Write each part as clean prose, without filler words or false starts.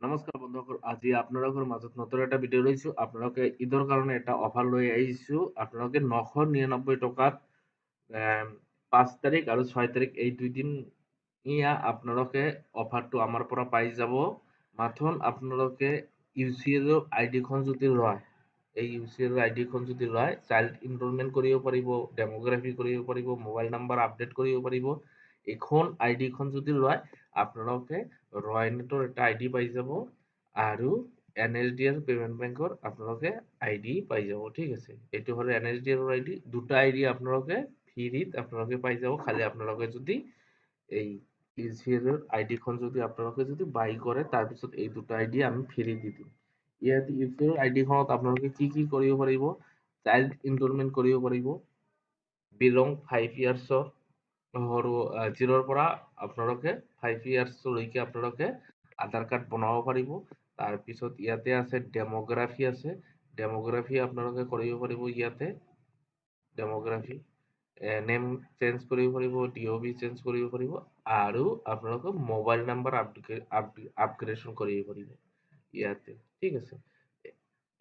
নমস্কাৰ বন্ধুসকল, আজি আপোনালোকৰ মাজত নতুন এটা ভিডিঅ' লৈছোঁ। আপোনালোকে ঈদৰ কাৰণে এটা অফাৰ লৈ আহিছোঁ। আপোনালোকে 999 টকাত 5 তাৰিখ আৰু 6 তাৰিখ এই দুদিন আপোনালোকে অফাৰটো আমাৰ পৰা পাই যাব। মাথোন আপোনালোকে UCL আইডিখন যদি লয়, এই UCL আইডিখন যদি লয়, চাইল্ড ইনৰলমেণ্ট কৰিব পাৰিব, ডেমোগ্ৰাফি কৰিব পাৰিব, মোবাইল নাম্বাৰ আপডেট কৰিব পাৰিব। এইখন আইডিখন যদি লয়, আপোনালোকে ৰয়নেটৰ এটা আইডি পাই যাব আৰু NSDL পেমেণ্ট বেংকৰ আপোনালোকে আইডি পাই যাব। ঠিক আছে, এইটো হ'লে NSDL আইডি। দুটা আইডি আপোনালোকে ফ্ৰীত আপোনালোকে পাই যাব, খালি আপোনালোকে যদি এই UCL আইডিখন যদি আপোনালোকে যদি বাই কৰে, তাৰপিছত এই দুটা আইডি আমি ফ্ৰী দি দিম। ইয়াত UCL আইডিখনত আপোনালোকে কি কি কৰিব পাৰিব? চাইল্ড ইনৰলমেণ্ট কৰিব পাৰিব, বিলং 5 ইয়াৰ্ছৰ সৰু 0ৰ পৰা আপোনালোকে 5 ইয়াৰ্ছলৈকে আপোনালোকে আধাৰ কাৰ্ড বনাব পাৰিব। তাৰপিছত ইয়াতে আছে ডেমোগ্ৰাফি আছে, ডেমোগ্ৰাফি আপোনালোকে কৰিব পাৰিব। ইয়াতে ডেমোগ্ৰাফি নেম চেঞ্জ কৰিব পাৰিব, DOB চেঞ্জ কৰিব পাৰিব আৰু আপোনালোকে মোবাইল নাম্বাৰ আপগ্ৰেডেশ্যন কৰিব পাৰিব ইয়াতে। ঠিক আছে,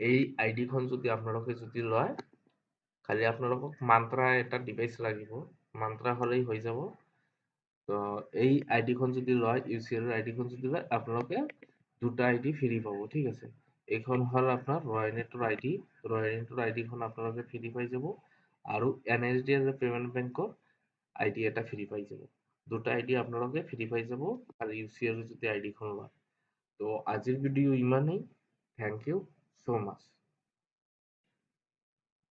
এই আইডিখন যদি আপোনালোকে যদি লয়, খালি আপোনালোকক মান্ত্ৰা এটা ডিভাইচ লাগিব, মান্ত্ৰা হ'লেই হৈ যাব। তো এই আইডিখন যদি লয়, UCL আইডিখন যদি লয়, আপোনালোকে দুটা আইডি ফ্ৰী পাব। ঠিক আছে, এইখন হ'ল আপোনাৰ ৰয়নেটৰ আইডি। ৰয়নেটৰ আইডিখন আপোনালোকে ফ্ৰী পাই যাব আৰু NSDL পেমেণ্ট বেংকৰ আইডি এটা ফ্ৰী পাই যাব। দুটা আইডি আপোনালোকে ফ্ৰী পাই যাব আৰু UCL যদি আইডিখন লয়। তো আজিৰ ভিডিঅ' ইমানেই। Thank you so' much.